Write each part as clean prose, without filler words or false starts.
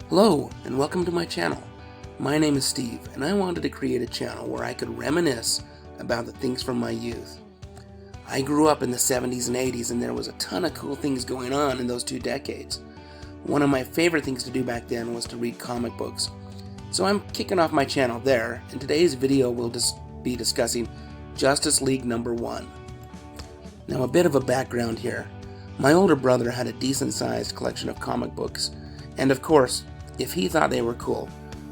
Hello, and welcome to my channel. My name is Steve, and I wanted to create a channel where I could reminisce about the things from my youth. I grew up in the 70s and 80s, and there was a ton of cool things going on in those two decades. One of my favorite things to do back then was to read comic books. So I'm kicking off my channel there, and today's video will be discussing Justice League number 1. Now, a bit of a background here. My older brother had a decent-sized collection of comic books, and of course, if he thought they were cool,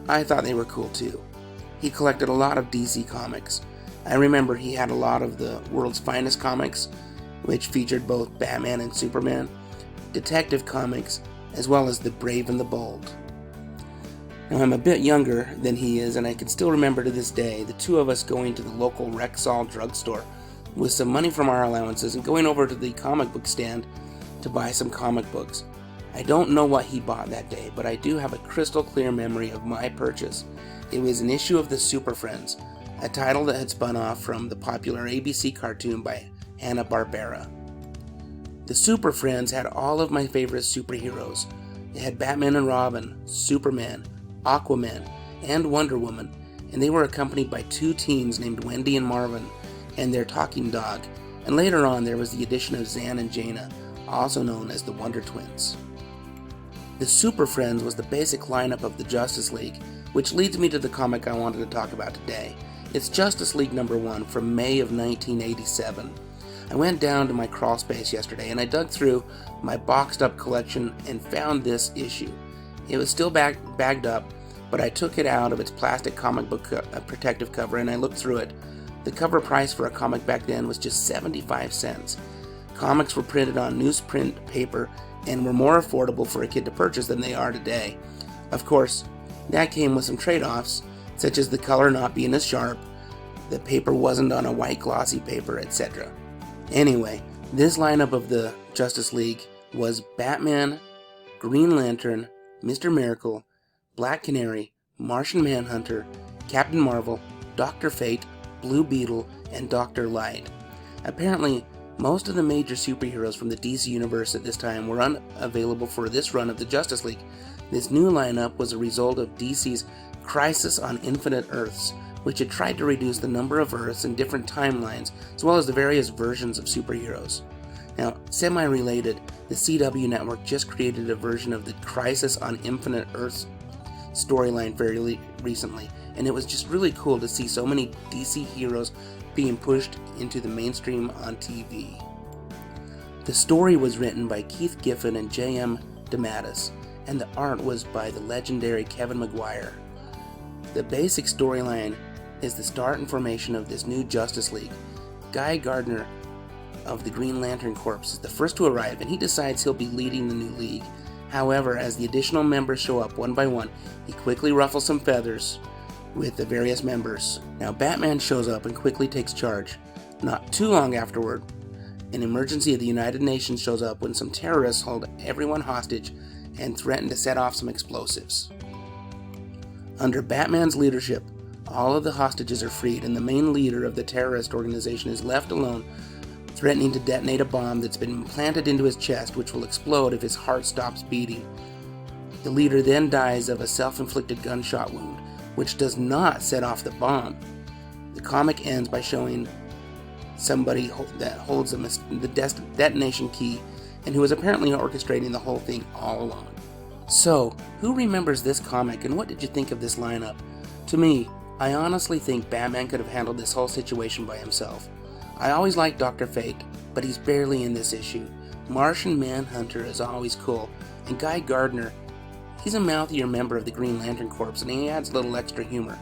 I thought they were cool too. He collected a lot of DC comics. I remember he had a lot of the world's finest comics, which featured both Batman and Superman, detective comics, as well as The Brave and the Bold. Now, I'm a bit younger than he is, and I can still remember to this day the two of us going to the local Rexall drugstore with some money from our allowances and going over to the comic book stand to buy some comic books. I don't know what he bought that day, but I do have a crystal clear memory of my purchase. It was an issue of the Super Friends, a title that had spun off from the popular ABC cartoon by Hanna-Barbera. The Super Friends had all of my favorite superheroes. They had Batman and Robin, Superman, Aquaman, and Wonder Woman, and they were accompanied by two teens named Wendy and Marvin and their talking dog, and later on there was the addition of Zan and Jaina, also known as the Wonder Twins. The Super Friends was the basic lineup of the Justice League, which leads me to the comic I wanted to talk about today. It's Justice League number 1 from May of 1987. I went down to my crawl space yesterday and I dug through my boxed up collection and found this issue. It was still bagged up, but I took it out of its plastic comic book protective cover and I looked through it. The cover price for a comic back then was just 75 cents. Comics were printed on newsprint paper and were more affordable for a kid to purchase than they are today. Of course, that came with some trade-offs, such as the color not being as sharp, the paper wasn't on a white glossy paper, etc. Anyway, this lineup of the Justice League was Batman, Green Lantern, Mr. Miracle, Black Canary, Martian Manhunter, Captain Marvel, Dr. Fate, Blue Beetle, and Dr. Light. Apparently, most of the major superheroes from the DC universe at this time were unavailable for this run of the Justice League. This new lineup was a result of DC's Crisis on Infinite Earths, which had tried to reduce the number of Earths in different timelines, as well as the various versions of superheroes. Now, semi-related, the CW network just created a version of the Crisis on Infinite Earths storyline very recently, and it was just really cool to see so many DC heroes being pushed into the mainstream on TV. The story was written by Keith Giffen and J.M. DeMatteis, and the art was by the legendary Kevin Maguire. The basic storyline is the start and formation of this new Justice League. Guy Gardner of the Green Lantern Corps is the first to arrive, and he decides he'll be leading the new league. However, as the additional members show up one by one, he quickly ruffles some feathers with the various members. Now, Batman shows up and quickly takes charge. Not too long afterward, an emergency of the United Nations shows up when some terrorists hold everyone hostage and threaten to set off some explosives. Under Batman's leadership, all of the hostages are freed, and the main leader of the terrorist organization is left alone, threatening to detonate a bomb that's been implanted into his chest, which will explode if his heart stops beating. The leader then dies of a self-inflicted gunshot wound, which does not set off the bomb. The comic ends by showing somebody that holds the detonation key and who is apparently orchestrating the whole thing all alone. So, who remembers this comic and what did you think of this lineup? To me, I honestly think Batman could have handled this whole situation by himself. I always liked Dr. Fate, but he's barely in this issue. Martian Manhunter is always cool, and Guy Gardner, he's a mouthier member of the Green Lantern Corps, and he adds a little extra humor.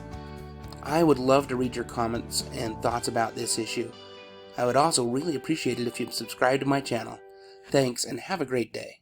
I would love to read your comments and thoughts about this issue. I would also really appreciate it if you'd subscribe to my channel. Thanks, and have a great day.